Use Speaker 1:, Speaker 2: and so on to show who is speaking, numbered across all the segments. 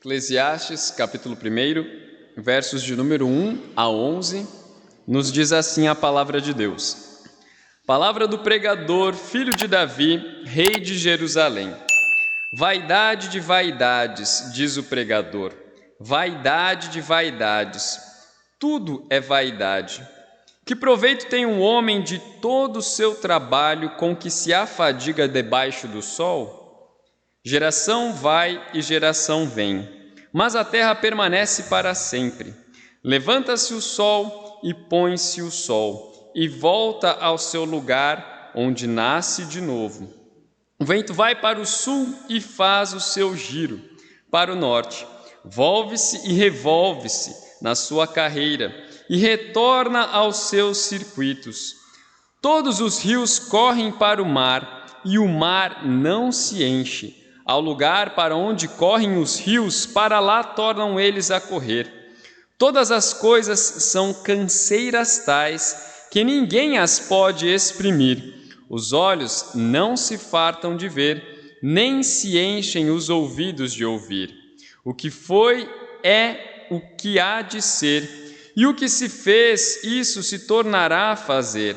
Speaker 1: Eclesiastes, capítulo 1, versos de número 1 a 11, nos diz assim a palavra de Deus. Palavra do pregador, filho de Davi, rei de Jerusalém. Vaidade de vaidades, diz o pregador, vaidade de vaidades, tudo é vaidade. Que proveito tem um homem de todo o seu trabalho com que se afadiga debaixo do sol? Geração vai e geração vem, mas a terra permanece para sempre. Levanta-se o sol e põe-se o sol, e volta ao seu lugar, onde nasce de novo. O vento vai para o sul e faz o seu giro, para o norte. Volve-se e revolve-se na sua carreira, e retorna aos seus circuitos. Todos os rios correm para o mar, e o mar não se enche. Ao lugar para onde correm os rios, para lá tornam eles a correr. Todas as coisas são canseiras tais, que ninguém as pode exprimir. Os olhos não se fartam de ver, nem se enchem os ouvidos de ouvir. O que foi é o que há de ser, e o que se fez, isso se tornará a fazer.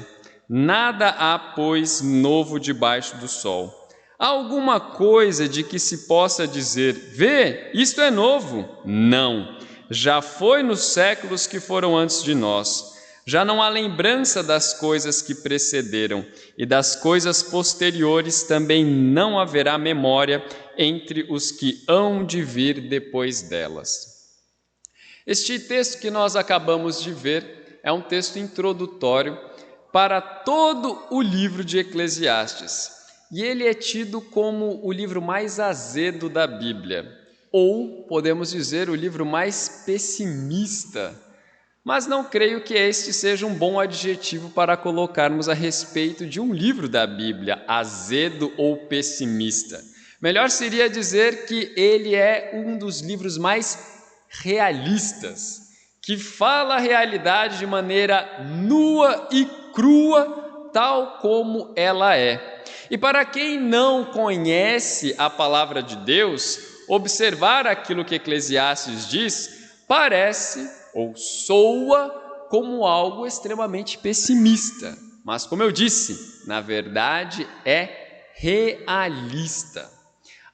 Speaker 1: Nada há, pois, novo debaixo do sol. Há alguma coisa de que se possa dizer, vê, isto é novo? Não, já foi nos séculos que foram antes de nós. Já não há lembrança das coisas que precederam, e das coisas posteriores também não haverá memória entre os que hão de vir depois delas. Este texto que nós acabamos de ver é um texto introdutório para todo o livro de Eclesiastes. E ele é tido como o livro mais azedo da Bíblia, ou, podemos dizer, o livro mais pessimista. Mas não creio que este seja um bom adjetivo para colocarmos a respeito de um livro da Bíblia, azedo ou pessimista. Melhor seria dizer que ele é um dos livros mais realistas, que fala a realidade de maneira nua e crua, tal como ela é. E para quem não conhece a palavra de Deus, observar aquilo que Eclesiastes diz parece ou soa como algo extremamente pessimista. Mas, como eu disse, na verdade é realista.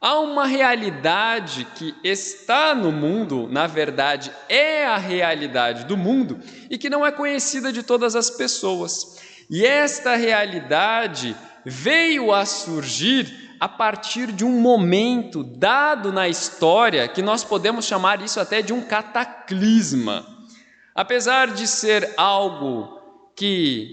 Speaker 1: Há uma realidade que está no mundo, na verdade é a realidade do mundo e que não é conhecida de todas as pessoas. E esta realidade veio a surgir a partir de um momento dado na história que nós podemos chamar isso até de um cataclisma. Apesar de ser algo que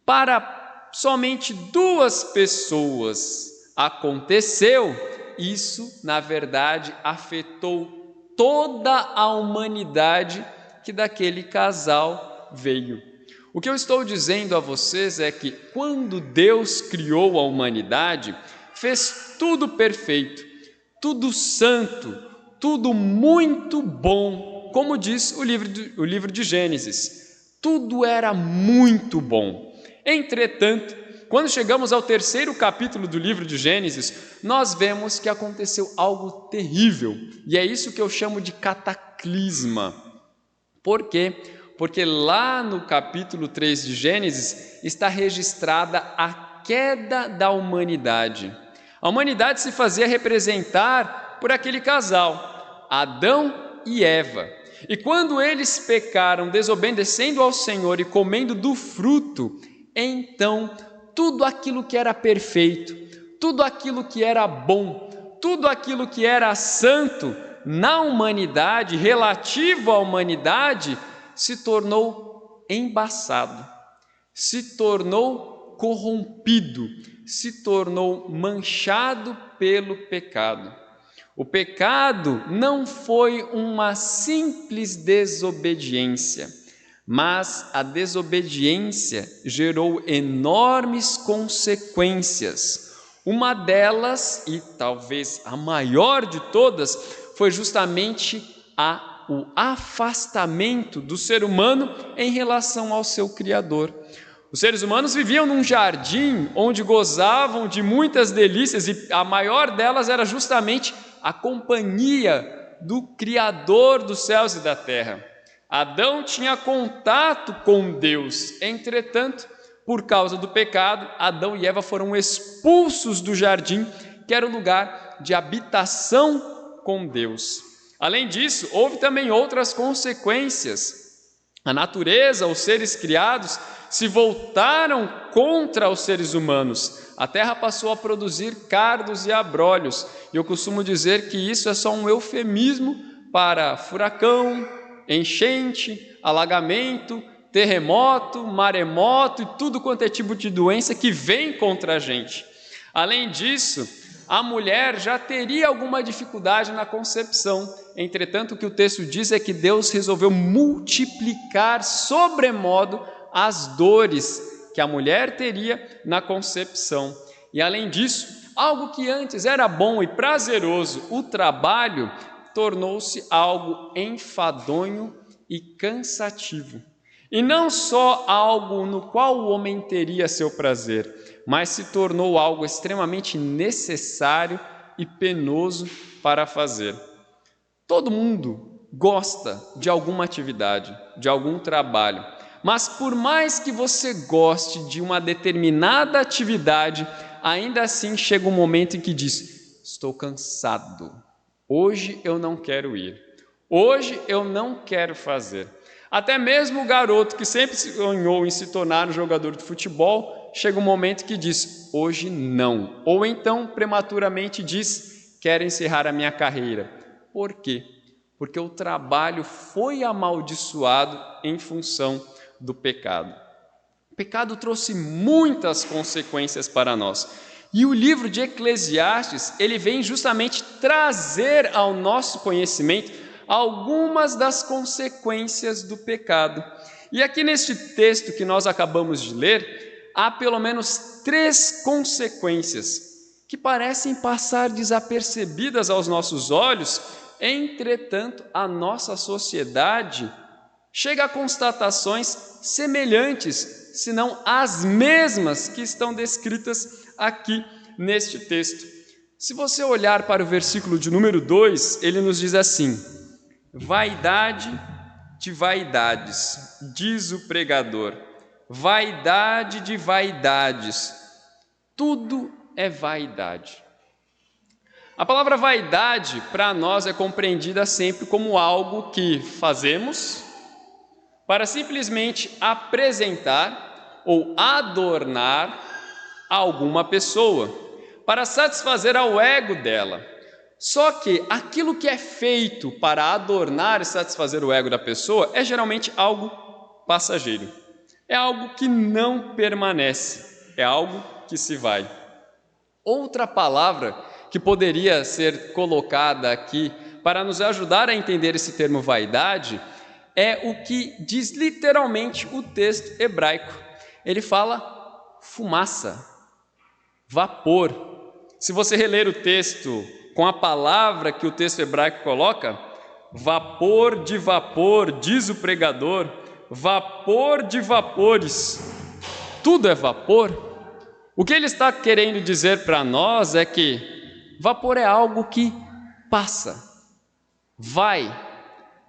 Speaker 1: para somente 2 pessoas aconteceu, isso na verdade afetou toda a humanidade que daquele casal veio. O que eu estou dizendo a vocês é que quando Deus criou a humanidade, fez tudo perfeito, tudo santo, tudo muito bom, como diz o livro de Gênesis. Tudo era muito bom. Entretanto, quando chegamos ao 3º capítulo do livro de Gênesis, nós vemos que aconteceu algo terrível, e é isso que eu chamo de cataclisma. Por quê? Porque lá no capítulo 3 de Gênesis está registrada a queda da humanidade. A humanidade se fazia representar por aquele casal, Adão e Eva. E quando eles pecaram, desobedecendo ao Senhor e comendo do fruto, então tudo aquilo que era perfeito, tudo aquilo que era bom, tudo aquilo que era santo na humanidade, relativo à humanidade, se tornou embaçado, se tornou corrompido, se tornou manchado pelo pecado. O pecado não foi uma simples desobediência, mas a desobediência gerou enormes consequências. Uma delas, e talvez a maior de todas, foi justamente o afastamento do ser humano em relação ao seu Criador. Os seres humanos viviam num jardim onde gozavam de muitas delícias e a maior delas era justamente a companhia do Criador dos céus e da terra. Adão tinha contato com Deus, entretanto, por causa do pecado, Adão e Eva foram expulsos do jardim, que era o lugar de habitação com Deus. Além disso, houve também outras consequências. A natureza, os seres criados, se voltaram contra os seres humanos. A terra passou a produzir cardos e abrolhos. E eu costumo dizer que isso é só um eufemismo para furacão, enchente, alagamento, terremoto, maremoto e tudo quanto é tipo de doença que vem contra a gente. Além disso, a mulher já teria alguma dificuldade na concepção. Entretanto, o que o texto diz é que Deus resolveu multiplicar sobremodo as dores que a mulher teria na concepção. E além disso, algo que antes era bom e prazeroso, o trabalho, tornou-se algo enfadonho e cansativo. E não só algo no qual o homem teria seu prazer, mas se tornou algo extremamente necessário e penoso para fazer. Todo mundo gosta de alguma atividade, de algum trabalho, mas por mais que você goste de uma determinada atividade, ainda assim chega um momento em que diz: estou cansado, hoje eu não quero ir, hoje eu não quero fazer. Até mesmo o garoto que sempre sonhou em se tornar um jogador de futebol, chega um momento que diz: hoje não. Ou então, prematuramente diz: quero encerrar a minha carreira. Por quê? Porque o trabalho foi amaldiçoado em função do pecado. O pecado trouxe muitas consequências para nós. E o livro de Eclesiastes, ele vem justamente trazer ao nosso conhecimento algumas das consequências do pecado. E aqui neste texto que nós acabamos de ler, há pelo menos 3 consequências que parecem passar desapercebidas aos nossos olhos, entretanto, a nossa sociedade chega a constatações semelhantes, se não as mesmas que estão descritas aqui neste texto. Se você olhar para o versículo de número 2, ele nos diz assim: vaidade de vaidades, diz o pregador, vaidade de vaidades, tudo é vaidade. A palavra vaidade para nós é compreendida sempre como algo que fazemos para simplesmente apresentar ou adornar alguma pessoa, para satisfazer ao ego dela. Só que aquilo que é feito para adornar e satisfazer o ego da pessoa é geralmente algo passageiro, é algo que não permanece, é algo que se vai. Outra palavra que poderia ser colocada aqui para nos ajudar a entender esse termo vaidade é o que diz literalmente o texto hebraico. Ele fala fumaça, vapor. Se você reler o texto com a palavra que o texto hebraico coloca, vapor de vapor, diz o pregador, vapor de vapores, tudo é vapor. O que ele está querendo dizer para nós é que vapor é algo que passa, vai,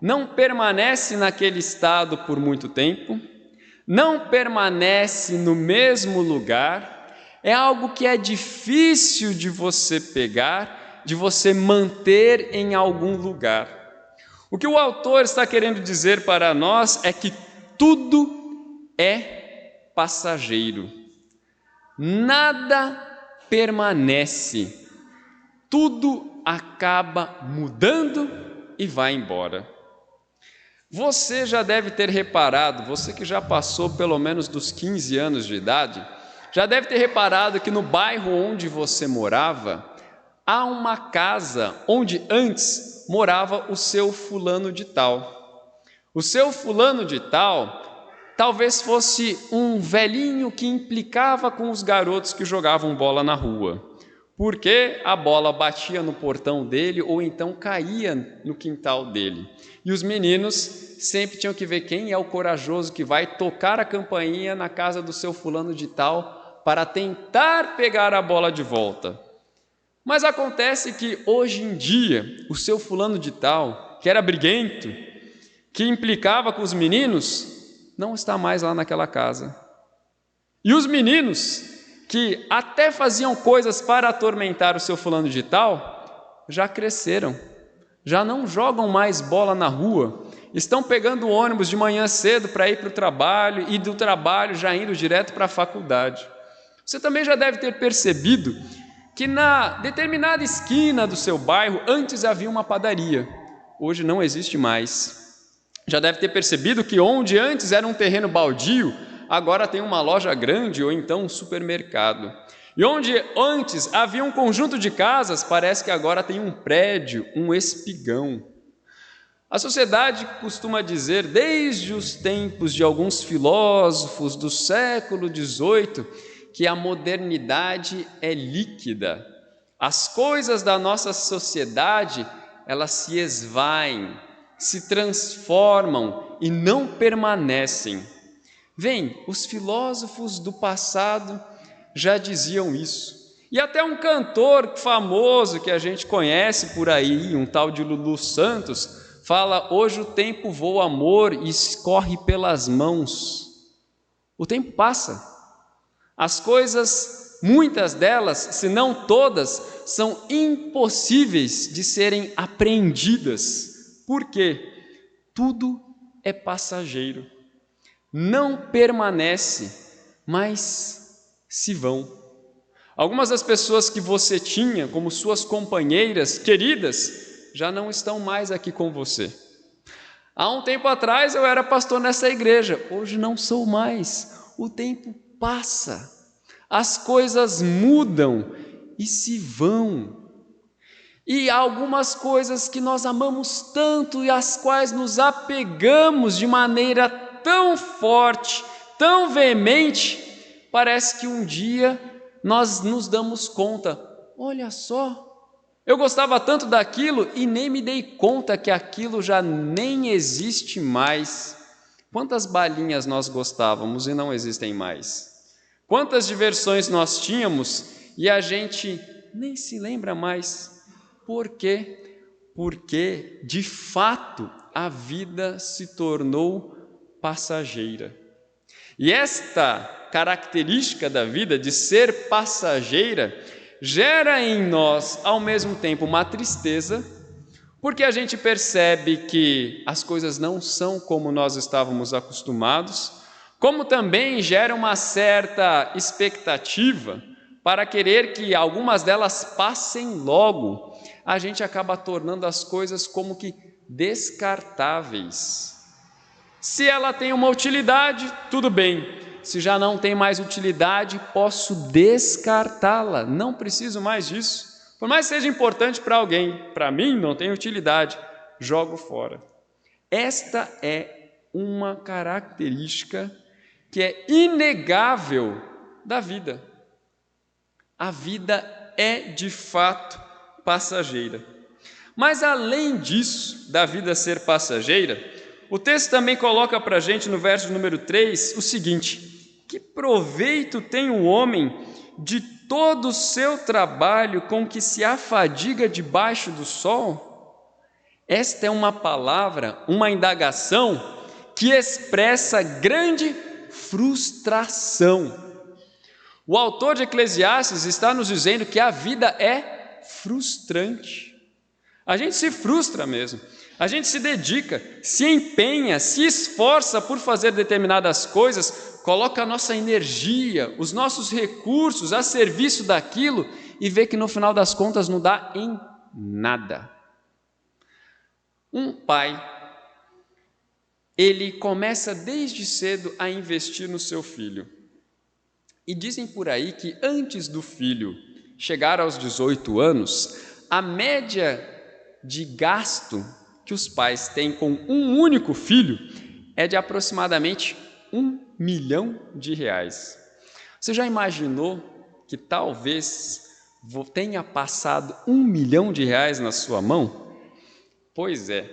Speaker 1: não permanece naquele estado por muito tempo, não permanece no mesmo lugar, é algo que é difícil de você pegar, de você manter em algum lugar. O que o autor está querendo dizer para nós é que tudo é passageiro, nada permanece, tudo acaba mudando e vai embora. Você já deve ter reparado, você que já passou pelo menos dos 15 anos de idade, já deve ter reparado que no bairro onde você morava, há uma casa onde antes morava o seu fulano de tal. O seu fulano de tal talvez fosse um velhinho que implicava com os garotos que jogavam bola na rua, porque a bola batia no portão dele ou então caía no quintal dele. E os meninos sempre tinham que ver quem é o corajoso que vai tocar a campainha na casa do seu fulano de tal para tentar pegar a bola de volta. Mas acontece que hoje em dia, o seu fulano de tal, que era briguento, que implicava com os meninos, não está mais lá naquela casa. E os meninos, que até faziam coisas para atormentar o seu fulano de tal, já cresceram, já não jogam mais bola na rua, estão pegando o ônibus de manhã cedo para ir para o trabalho e do trabalho já indo direto para a faculdade. Você também já deve ter percebido que na determinada esquina do seu bairro antes havia uma padaria, hoje não existe mais. Já deve ter percebido que onde antes era um terreno baldio, agora tem uma loja grande ou então um supermercado. E onde antes havia um conjunto de casas, parece que agora tem um prédio, um espigão. A sociedade costuma dizer, desde os tempos de alguns filósofos do século XVIII, que a modernidade é líquida. As coisas da nossa sociedade, elas se esvaem, se transformam e não permanecem. Vem, os filósofos do passado já diziam isso. E até um cantor famoso que a gente conhece por aí, um tal de Lulu Santos, fala: hoje o tempo voa, amor, e escorre pelas mãos. O tempo passa. As coisas, muitas delas, se não todas, são impossíveis de serem apreendidas. Por quê? Tudo é passageiro. Não permanece, mas se vão. Algumas das pessoas que você tinha como suas companheiras queridas já não estão mais aqui com você. Há um tempo atrás eu era pastor nessa igreja, hoje não sou mais. O tempo passa, as coisas mudam e se vão. E há algumas coisas que nós amamos tanto e às quais nos apegamos de maneira tão forte, tão veemente, parece que um dia nós nos damos conta, olha só, eu gostava tanto daquilo e nem me dei conta que aquilo já nem existe mais. Quantas balinhas nós gostávamos e não existem mais? Quantas diversões nós tínhamos e a gente nem se lembra mais? Por quê? Porque, de fato, a vida se tornou passageira. E esta característica da vida de ser passageira gera em nós, ao mesmo tempo, uma tristeza, porque a gente percebe que as coisas não são como nós estávamos acostumados, como também gera uma certa expectativa para querer que algumas delas passem logo. A gente acaba tornando as coisas como que descartáveis. Se ela tem uma utilidade, tudo bem. Se já não tem mais utilidade, posso descartá-la. Não preciso mais disso. Por mais que seja importante para alguém, para mim não tem utilidade, jogo fora. Esta é uma característica que é inegável da vida. A vida é de fato passageira. Mas além disso, da vida ser passageira, o texto também coloca para a gente no verso número 3 o seguinte: que proveito tem o homem de todo o seu trabalho com que se afadiga debaixo do sol? Esta é uma palavra, uma indagação que expressa grande frustração. O autor de Eclesiastes está nos dizendo que a vida é frustrante. A gente se frustra mesmo. A gente se dedica, se empenha, se esforça por fazer determinadas coisas, coloca a nossa energia, os nossos recursos a serviço daquilo e vê que no final das contas não dá em nada. Um pai, ele começa desde cedo a investir no seu filho. E dizem por aí que antes do filho chegar aos 18 anos, a média de gasto que os pais têm com um único filho é de aproximadamente R$1 milhão. Você já imaginou que talvez tenha passado R$1 milhão na sua mão? Pois é,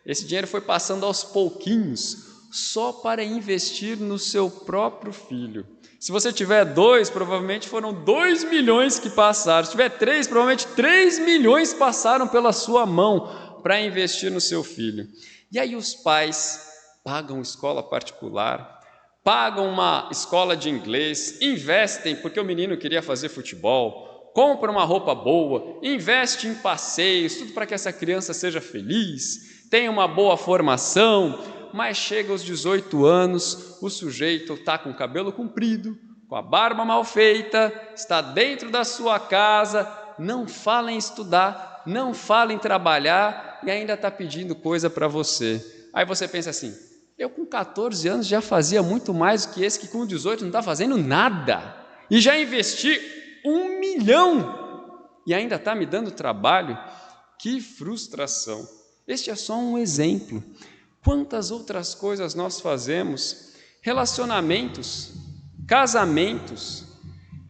Speaker 1: esse dinheiro foi passando aos pouquinhos só para investir no seu próprio filho. Se você tiver 2, provavelmente foram 2 milhões que passaram. Se tiver 3, provavelmente 3 milhões passaram pela sua mão para investir no seu filho. E aí os pais pagam escola particular, pagam uma escola de inglês, investem porque o menino queria fazer futebol, compra uma roupa boa, investe em passeios, tudo para que essa criança seja feliz, tenha uma boa formação, mas chega aos 18 anos, o sujeito está com o cabelo comprido, com a barba mal feita, está dentro da sua casa, não fala em estudar, não fala em trabalhar e ainda está pedindo coisa para você. Aí você pensa assim, eu com 14 anos já fazia muito mais do que esse que com 18 não está fazendo nada. E já investi 1 milhão e ainda está me dando trabalho. Que frustração. Este é só um exemplo. Quantas outras coisas nós fazemos, relacionamentos, casamentos,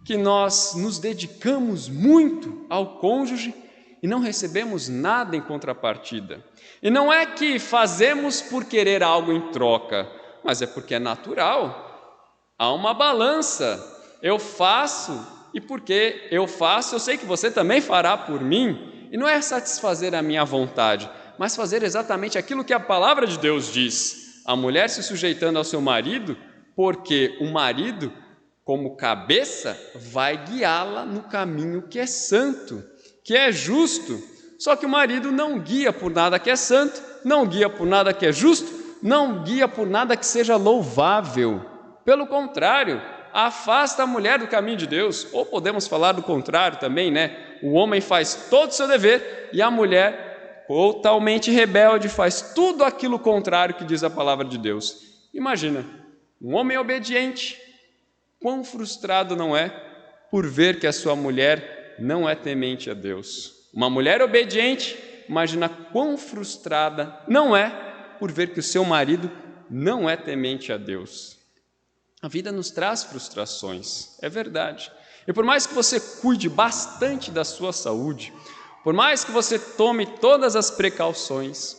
Speaker 1: que nós nos dedicamos muito ao cônjuge e não recebemos nada em contrapartida. E não é que fazemos por querer algo em troca, mas é porque é natural. Há uma balança. Eu faço e porque eu faço, eu sei que você também fará por mim. E não é satisfazer a minha vontade, mas fazer exatamente aquilo que a palavra de Deus diz. A mulher se sujeitando ao seu marido, porque o marido, como cabeça, vai guiá-la no caminho que é santo, que é justo. Só que o marido não guia por nada que é santo, não guia por nada que é justo, não guia por nada que seja louvável. Pelo contrário, afasta a mulher do caminho de Deus. Ou podemos falar do contrário também, né? O homem faz todo o seu dever e a mulher, totalmente rebelde, faz tudo aquilo contrário que diz a palavra de Deus. Imagina, um homem obediente, quão frustrado não é por ver que a sua mulher não é temente a Deus. Uma mulher obediente, imagina quão frustrada não é por ver que o seu marido não é temente a Deus. A vida nos traz frustrações, é verdade. E por mais que você cuide bastante da sua saúde, por mais que você tome todas as precauções,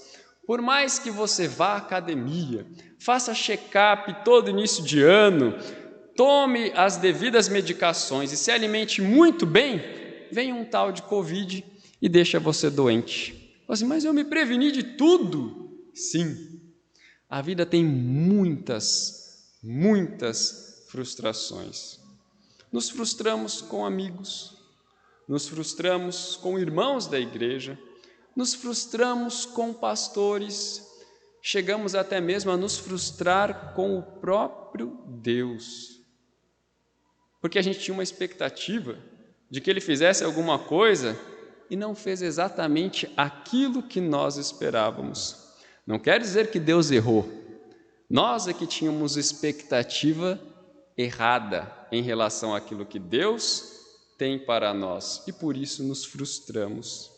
Speaker 1: por mais que você vá à academia, faça check-up todo início de ano, tome as devidas medicações e se alimente muito bem, vem um tal de Covid e deixa você doente. Assim, mas eu me preveni de tudo. Sim, a vida tem muitas frustrações. Nos frustramos com amigos, nos frustramos com irmãos da igreja, nos frustramos com pastores, chegamos até mesmo a nos frustrar com o próprio Deus. Porque a gente tinha uma expectativa de que Ele fizesse alguma coisa e não fez exatamente aquilo que nós esperávamos. Não quer dizer que Deus errou. Nós é que tínhamos expectativa errada em relação àquilo que Deus tem para nós e por isso nos frustramos.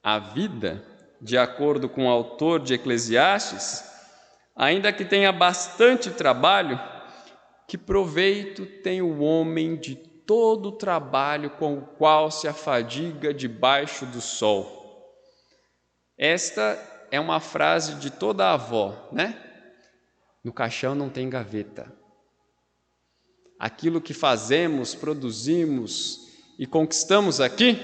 Speaker 1: A vida, de acordo com o autor de Eclesiastes, ainda que tenha bastante trabalho, que proveito tem o homem de todo o trabalho com o qual se afadiga debaixo do sol. Esta é uma frase de toda avó, né? No caixão não tem gaveta. Aquilo que fazemos, produzimos e conquistamos aqui,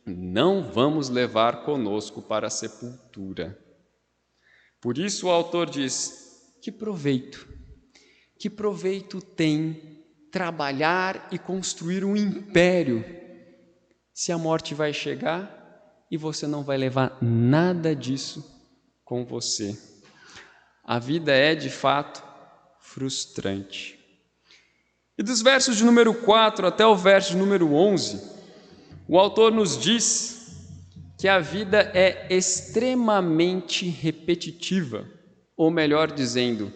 Speaker 1: não vamos levar conosco para a sepultura. Por isso o autor diz, que proveito tem trabalhar e construir um império, se a morte vai chegar e você não vai levar nada disso com você. A vida é, de fato, frustrante. E dos versos de número 4 até o verso de número 11, o autor nos diz que a vida é extremamente repetitiva, ou melhor dizendo,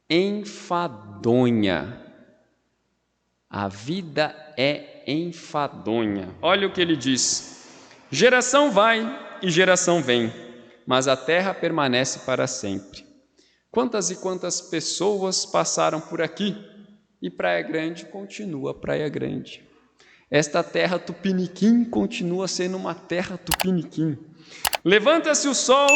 Speaker 1: enfadonha. A vida é enfadonha. Olha o que ele diz: geração vai e geração vem, mas a terra permanece para sempre. Quantas e quantas pessoas passaram por aqui e Praia Grande continua Praia Grande. Esta terra tupiniquim continua sendo uma terra tupiniquim. Levanta-se o sol,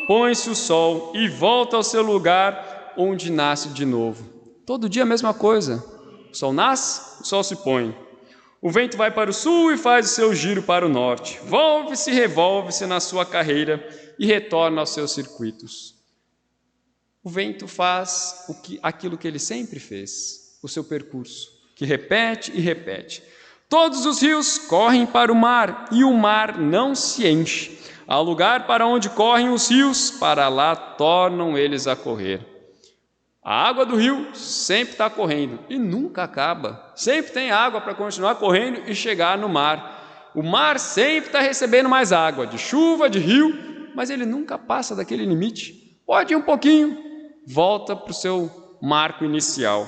Speaker 1: põe-se o sol e volta ao seu lugar onde nasce de novo. Todo dia a mesma coisa. O sol nasce, o sol se põe. O vento vai para o sul e faz o seu giro para o norte. Volve-se e revolve-se na sua carreira e retorna aos seus circuitos. O vento faz aquilo que ele sempre fez, o seu percurso, que repete e repete. Todos os rios correm para o mar e o mar não se enche. Ao lugar para onde correm os rios, para lá tornam eles a correr. A água do rio sempre está correndo e nunca acaba. Sempre tem água para continuar correndo e chegar no mar. O mar sempre está recebendo mais água, de chuva, de rio, mas ele nunca passa daquele limite. Pode ir um pouquinho, volta para o seu marco inicial.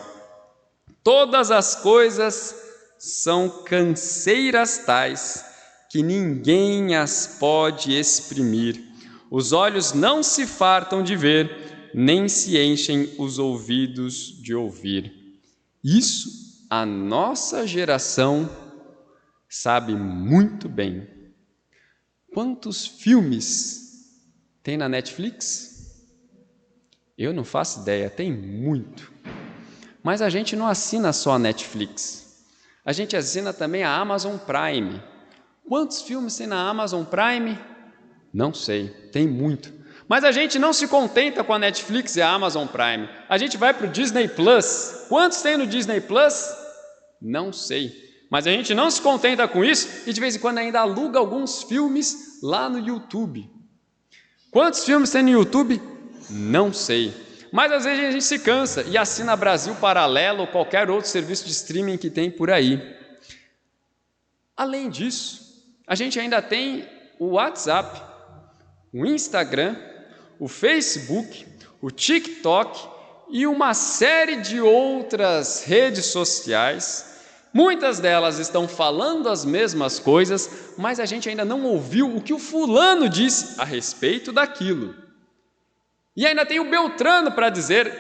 Speaker 1: Todas as coisas são canseiras tais que ninguém as pode exprimir. Os olhos não se fartam de ver, nem se enchem os ouvidos de ouvir. Isso a nossa geração sabe muito bem. Quantos filmes tem na Netflix? Eu não faço ideia, tem muito. Mas a gente não assina só a Netflix. A gente assina também a Amazon Prime. Quantos filmes tem na Amazon Prime? Não sei, tem muito. Mas a gente não se contenta com a Netflix e a Amazon Prime. A gente vai para o Disney Plus. Quantos tem no Disney Plus? Não sei. Mas a gente não se contenta com isso e de vez em quando ainda aluga alguns filmes lá no YouTube. Quantos filmes tem no YouTube? Não sei. Mas às vezes a gente se cansa e assina Brasil Paralelo ou qualquer outro serviço de streaming que tem por aí. Além disso, a gente ainda tem o WhatsApp, o Instagram, o Facebook, o TikTok e uma série de outras redes sociais. Muitas delas estão falando as mesmas coisas, mas a gente ainda não ouviu o que o fulano disse a respeito daquilo. E ainda tem o Beltrano para dizer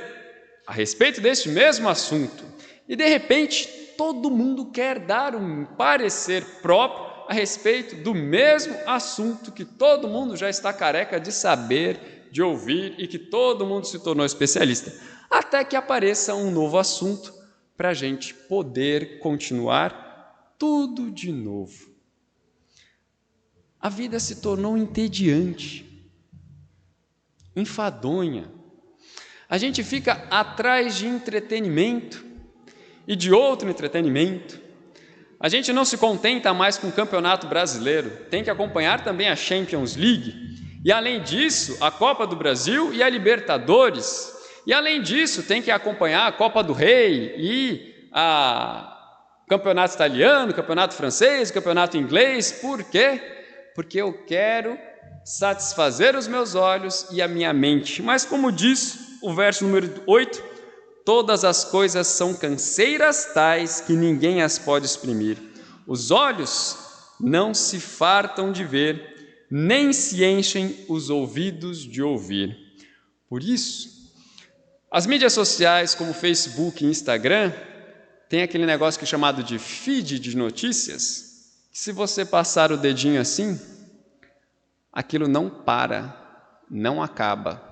Speaker 1: a respeito deste mesmo assunto. E de repente, todo mundo quer dar um parecer próprio a respeito do mesmo assunto que todo mundo já está careca de saber, de ouvir e que todo mundo se tornou especialista. Até que apareça um novo assunto para a gente poder continuar tudo de novo. A vida se tornou entediante, enfadonha. A gente fica atrás de entretenimento e de outro entretenimento. A gente não se contenta mais com o Campeonato Brasileiro, tem que acompanhar também a Champions League. E além disso, a Copa do Brasil e a Libertadores. E além disso, tem que acompanhar a Copa do Rei e o Campeonato Italiano, o Campeonato Francês, o Campeonato Inglês. Por quê? Porque eu quero satisfazer os meus olhos e a minha mente. Mas como diz o verso número 8, todas as coisas são canseiras tais que ninguém as pode exprimir. Os olhos não se fartam de ver, nem se enchem os ouvidos de ouvir. Por isso, as mídias sociais como Facebook e Instagram tem aquele negócio que é chamado de feed de notícias, que se você passar o dedinho assim, aquilo não para, não acaba.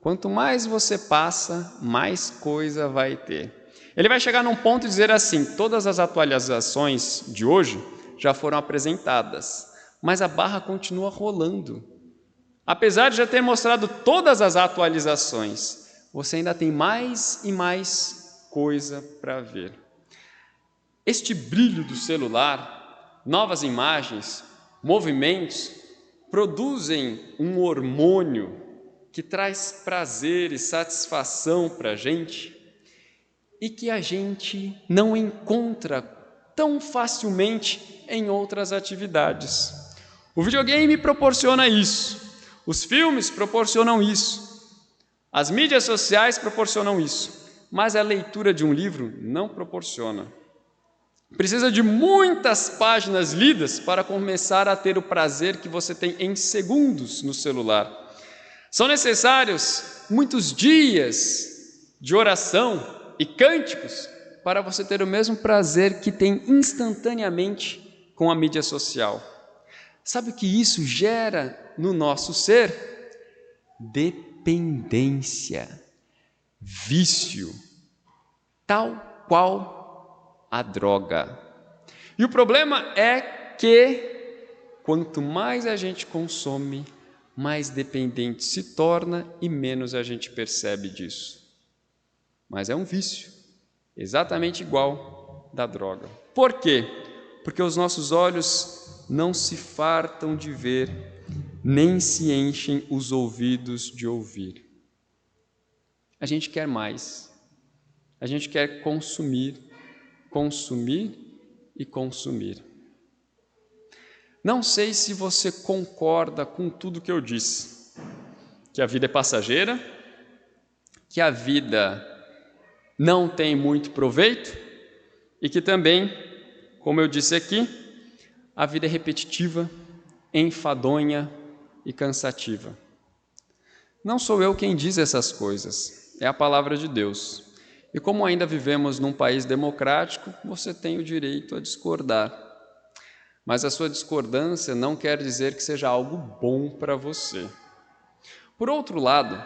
Speaker 1: Quanto mais você passa, mais coisa vai ter. Ele vai chegar num ponto e dizer assim, todas as atualizações de hoje já foram apresentadas, mas a barra continua rolando. Apesar de já ter mostrado todas as atualizações, você ainda tem mais e mais coisa para ver. Este brilho do celular, novas imagens, movimentos, produzem um hormônio que traz prazer e satisfação para a gente e que a gente não encontra tão facilmente em outras atividades. O videogame proporciona isso, os filmes proporcionam isso, as mídias sociais proporcionam isso, mas a leitura de um livro não proporciona. Precisa de muitas páginas lidas para começar a ter o prazer que você tem em segundos no celular. São necessários muitos dias de oração e cânticos para você ter o mesmo prazer que tem instantaneamente com a mídia social. Sabe o que isso gera no nosso ser? Dependência, vício, tal qual a droga. E o problema é que quanto mais a gente consome, mais dependente se torna e menos a gente percebe disso. Mas é um vício, exatamente igual da droga. Por quê? Porque os nossos olhos não se fartam de ver, nem se enchem os ouvidos de ouvir. A gente quer mais. A gente quer consumir, consumir e consumir. Não sei se você concorda com tudo que eu disse, que a vida é passageira, que a vida não tem muito proveito e que também, como eu disse aqui, a vida é repetitiva, enfadonha e cansativa. Não sou eu quem diz essas coisas, é a palavra de Deus. E como ainda vivemos num país democrático, você tem o direito a discordar. Mas a sua discordância não quer dizer que seja algo bom para você. Por outro lado,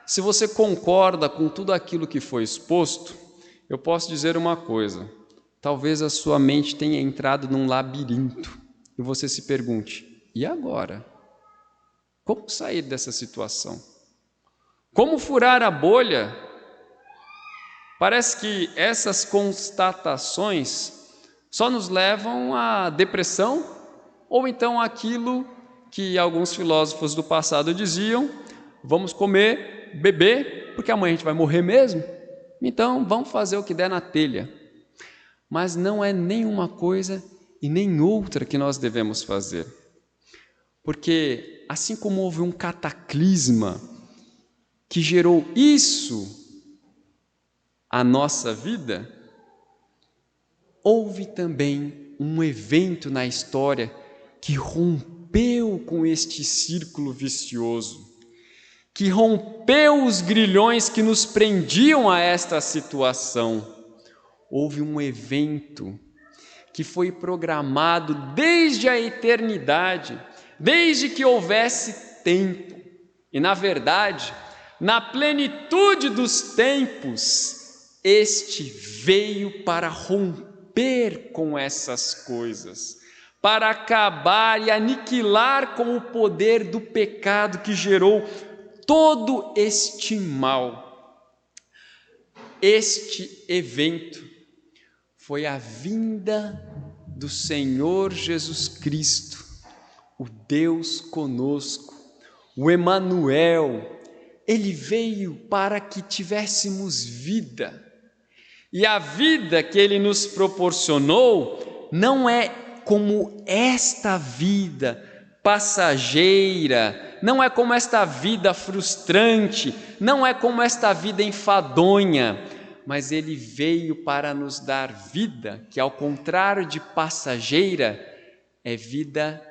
Speaker 1: se você concorda com tudo aquilo que foi exposto, eu posso dizer uma coisa: talvez a sua mente tenha entrado num labirinto e você se pergunte: e agora? Como sair dessa situação? Como furar a bolha? Parece que essas constatações só nos levam à depressão, ou então àquilo que alguns filósofos do passado diziam: vamos comer, beber, porque amanhã a gente vai morrer mesmo, então vamos fazer o que der na telha. Mas não é nenhuma coisa e nem outra que nós devemos fazer. Porque assim como houve um cataclisma que gerou isso à nossa vida, houve também um evento na história que rompeu com este círculo vicioso, que rompeu os grilhões que nos prendiam a esta situação. Houve um evento que foi programado desde a eternidade, desde que houvesse tempo. E, na verdade, na plenitude dos tempos, este veio para romper com essas coisas, para acabar e aniquilar com o poder do pecado que gerou todo este mal. Este evento foi a vinda do Senhor Jesus Cristo, o Deus conosco, o Emanuel. Ele veio para que tivéssemos vida. E a vida que Ele nos proporcionou não é como esta vida passageira, não é como esta vida frustrante, não é como esta vida enfadonha, mas Ele veio para nos dar vida, que ao contrário de passageira, é vida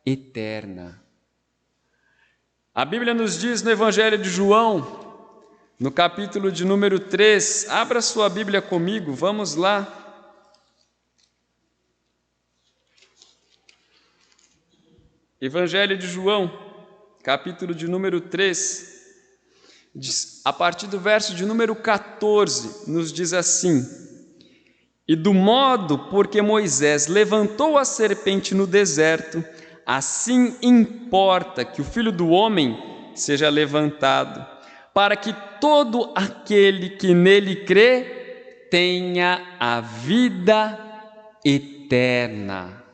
Speaker 1: eterna. A Bíblia nos diz no Evangelho de João, no capítulo de número 3, abra sua Bíblia comigo, vamos lá. Evangelho de João, capítulo de número 3, a partir do verso de número 14, nos diz assim: e do modo porque Moisés levantou a serpente no deserto, assim importa que o Filho do Homem seja levantado, para que todo aquele que nele crê tenha a vida eterna.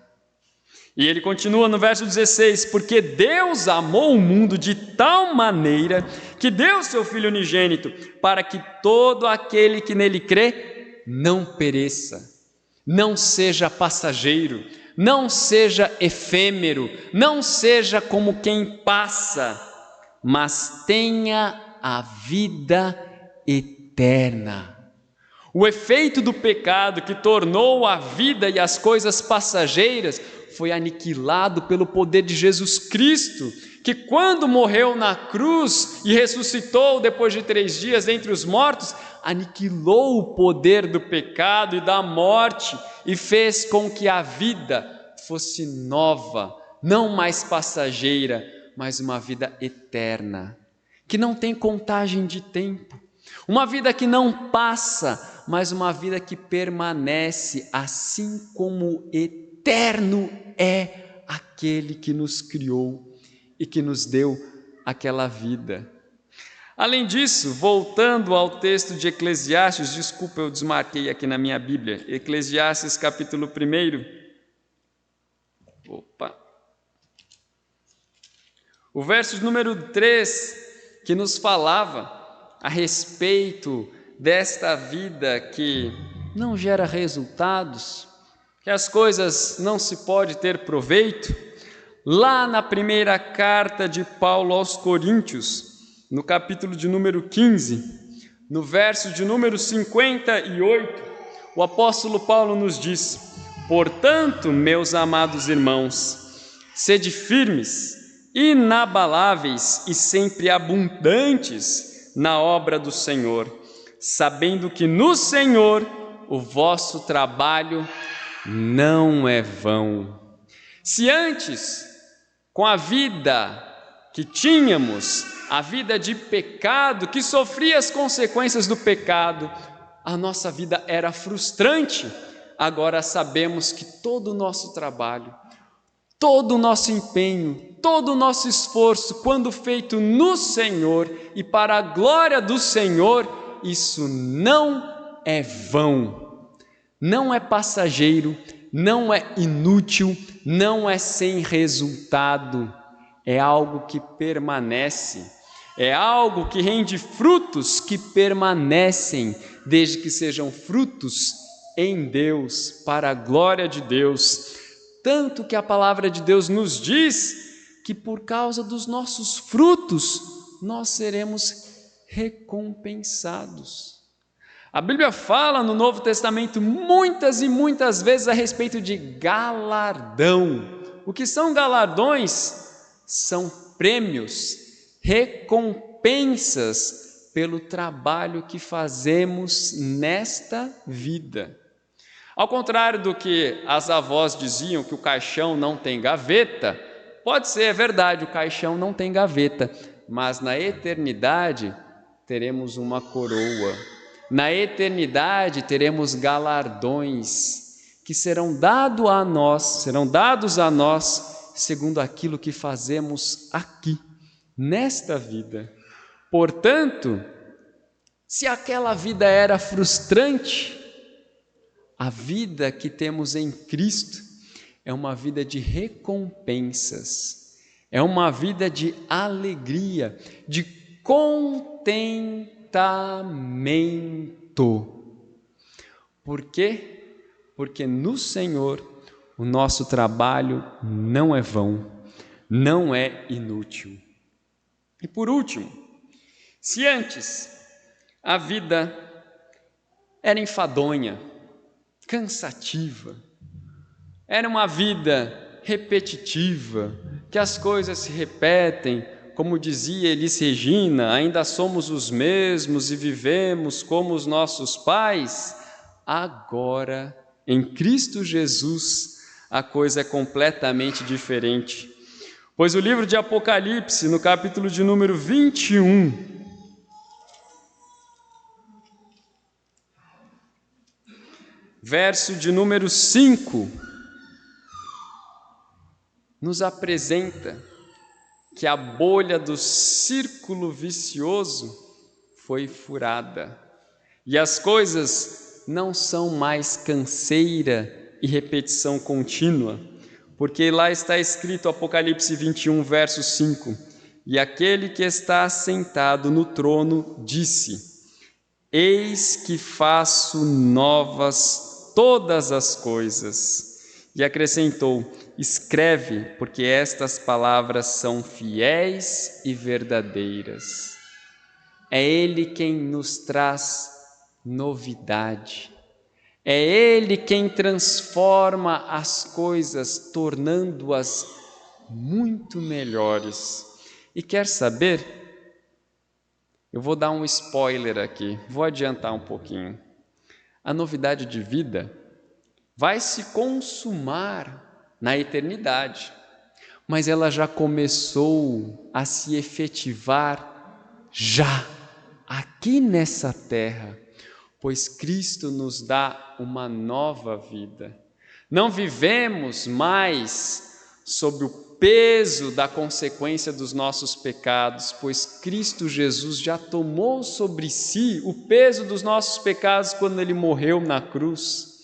Speaker 1: E ele continua no verso 16: porque Deus amou o mundo de tal maneira que deu seu Filho unigênito, para que todo aquele que nele crê não pereça, não seja passageiro, não seja efêmero, não seja como quem passa, mas tenha a vida eterna. O efeito do pecado que tornou a vida e as coisas passageiras foi aniquilado pelo poder de Jesus Cristo, que quando morreu na cruz e ressuscitou depois de 3 dias dentre os mortos, aniquilou o poder do pecado e da morte e fez com que a vida fosse nova, não mais passageira, mas uma vida eterna, que não tem contagem de tempo, Uma vida que não passa, mas uma vida que permanece, assim como eterno é aquele que nos criou e que nos deu aquela vida. Além disso, voltando ao texto de Eclesiastes, desculpa, eu desmarquei aqui na minha Bíblia, Eclesiastes capítulo 1. O verso número 3, que nos falava a respeito desta vida que não gera resultados, que as coisas não se pode ter proveito, lá na primeira carta de Paulo aos Coríntios, no capítulo de número 15, no verso de número 58, o apóstolo Paulo nos diz: portanto, meus amados irmãos, sede firmes, inabaláveis e sempre abundantes na obra do Senhor, sabendo que no Senhor o vosso trabalho não é vão. Se antes, com a vida que tínhamos, a vida de pecado, que sofria as consequências do pecado, a nossa vida era frustrante, agora sabemos que todo o nosso trabalho, todo o nosso empenho, todo o nosso esforço, quando feito no Senhor e para a glória do Senhor, isso não é vão, não é passageiro, não é inútil, não é sem resultado, é algo que permanece, é algo que rende frutos que permanecem, desde que sejam frutos em Deus, para a glória de Deus. Tanto que a palavra de Deus nos diz que por causa dos nossos frutos, nós seremos recompensados. A Bíblia fala no Novo Testamento muitas e muitas vezes a respeito de galardão. O que são galardões? São prêmios, recompensas pelo trabalho que fazemos nesta vida. Ao contrário do que as avós diziam, que o caixão não tem gaveta, pode ser, é verdade, o caixão não tem gaveta, mas na eternidade teremos uma coroa, na eternidade teremos galardões que serão dados a nós, segundo aquilo que fazemos aqui, nesta vida. Portanto, se aquela vida era frustrante, a vida que temos em Cristo é uma vida de recompensas, é uma vida de alegria, de contentamento. Por quê? Porque no Senhor o nosso trabalho não é vão, não é inútil. E por último, se antes a vida era enfadonha, cansativa, era uma vida repetitiva, que as coisas se repetem, como dizia Elis Regina, ainda somos os mesmos e vivemos como os nossos pais, agora, em Cristo Jesus, a coisa é completamente diferente. Pois o livro de Apocalipse, no capítulo de número 21, verso de número 5, nos apresenta que a bolha do círculo vicioso foi furada e as coisas não são mais canseira e repetição contínua, porque lá está escrito, Apocalipse 21, verso 5, e aquele que está assentado no trono disse: eis que faço novas todas as coisas. E acrescentou: escreve, porque estas palavras são fiéis e verdadeiras. É Ele quem nos traz novidade. É Ele quem transforma as coisas, tornando-as muito melhores. E quer saber? Eu vou dar um spoiler aqui, vou adiantar um pouquinho. A novidade de vida vai se consumar na eternidade, mas ela já começou a se efetivar já aqui nessa terra, pois Cristo nos dá uma nova vida. Não vivemos mais sob o peso da consequência dos nossos pecados, pois Cristo Jesus já tomou sobre si o peso dos nossos pecados quando Ele morreu na cruz.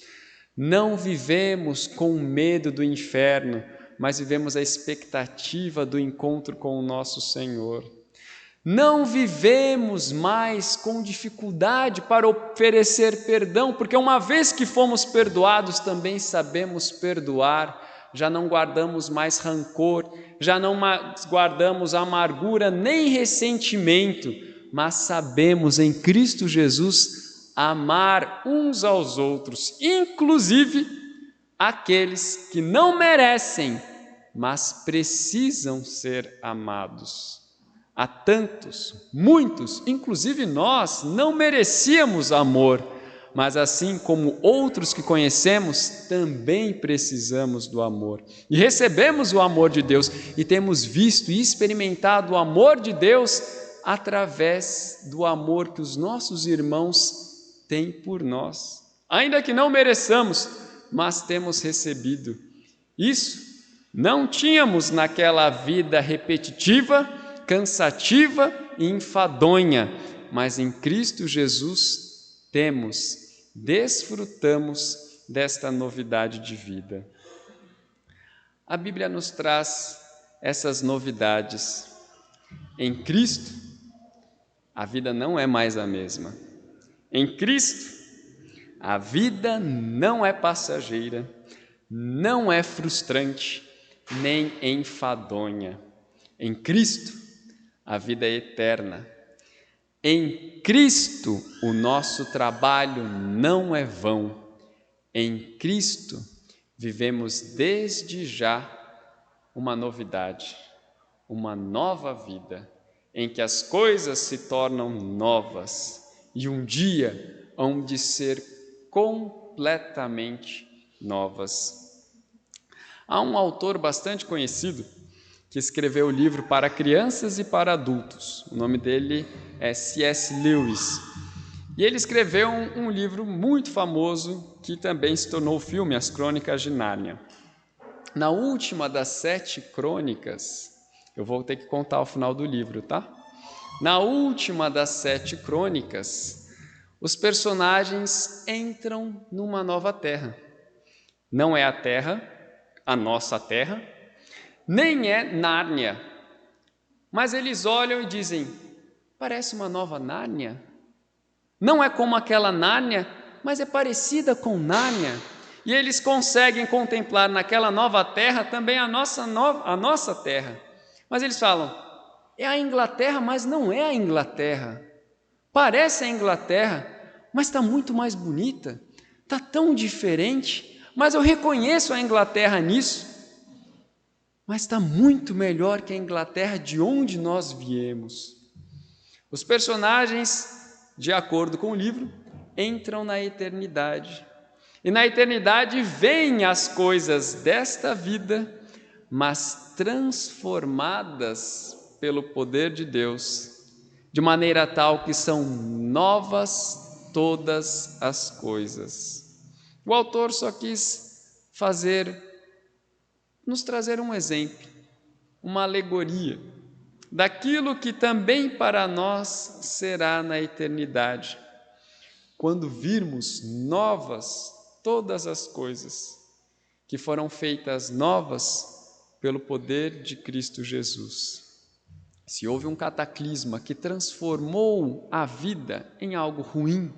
Speaker 1: Não vivemos com medo do inferno, mas vivemos a expectativa do encontro com o nosso Senhor. Não vivemos mais com dificuldade para oferecer perdão, porque uma vez que fomos perdoados, também sabemos perdoar, já não guardamos mais rancor, já não guardamos amargura nem ressentimento, mas sabemos em Cristo Jesus amar uns aos outros, inclusive aqueles que não merecem, mas precisam ser amados. Há tantos, muitos, inclusive nós, não merecíamos amor, mas assim como outros que conhecemos, também precisamos do amor. E recebemos o amor de Deus e temos visto e experimentado o amor de Deus através do amor que os nossos irmãos têm por nós. Ainda que não mereçamos, mas temos recebido. Isso não tínhamos naquela vida repetitiva, cansativa e enfadonha, mas em Cristo Jesus desfrutamos desta novidade de vida. A Bíblia nos traz essas novidades. Em Cristo, a vida não é mais a mesma. Em Cristo, a vida não é passageira, não é frustrante, nem enfadonha. Em Cristo, a vida é eterna. Em Cristo, o nosso trabalho não é vão. Em Cristo, vivemos desde já uma novidade, uma nova vida, em que as coisas se tornam novas e um dia hão de ser completamente novas. Há um autor bastante conhecido que escreveu o livro para crianças e para adultos. O nome dele é C.S. Lewis. E ele escreveu um livro muito famoso que também se tornou filme, As Crônicas de Nárnia. Na última das 7 crônicas, eu vou ter que contar o final do livro, tá? Na última das 7 crônicas, os personagens entram numa nova terra. Não é a terra, a nossa terra, nem é Nárnia, mas eles olham e dizem, parece uma nova Nárnia, não é como aquela Nárnia, mas é parecida com Nárnia, e eles conseguem contemplar naquela nova terra também a nossa terra, mas eles falam, é a Inglaterra, mas não é a Inglaterra, parece a Inglaterra, mas está muito mais bonita, está tão diferente, mas eu reconheço a Inglaterra nisso, mas está muito melhor que a Inglaterra de onde nós viemos. Os personagens, de acordo com o livro, entram na eternidade. E na eternidade veem as coisas desta vida, mas transformadas pelo poder de Deus, de maneira tal que são novas todas as coisas. O autor só quis nos trazer um exemplo, uma alegoria, daquilo que também para nós será na eternidade, quando virmos novas todas as coisas, que foram feitas novas pelo poder de Cristo Jesus. Se houve um cataclisma que transformou a vida em algo ruim,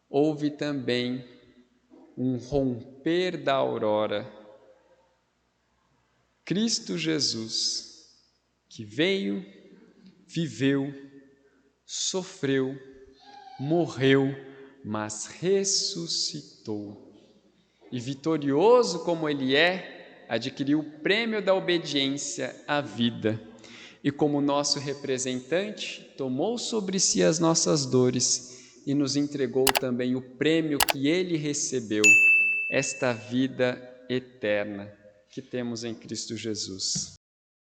Speaker 1: houve também um romper da aurora. Cristo Jesus, que veio, viveu, sofreu, morreu, mas ressuscitou. E vitorioso como Ele é, adquiriu o prêmio da obediência à vida. E como nosso representante, tomou sobre si as nossas dores e nos entregou também o prêmio que Ele recebeu, esta vida eterna que temos em Cristo Jesus.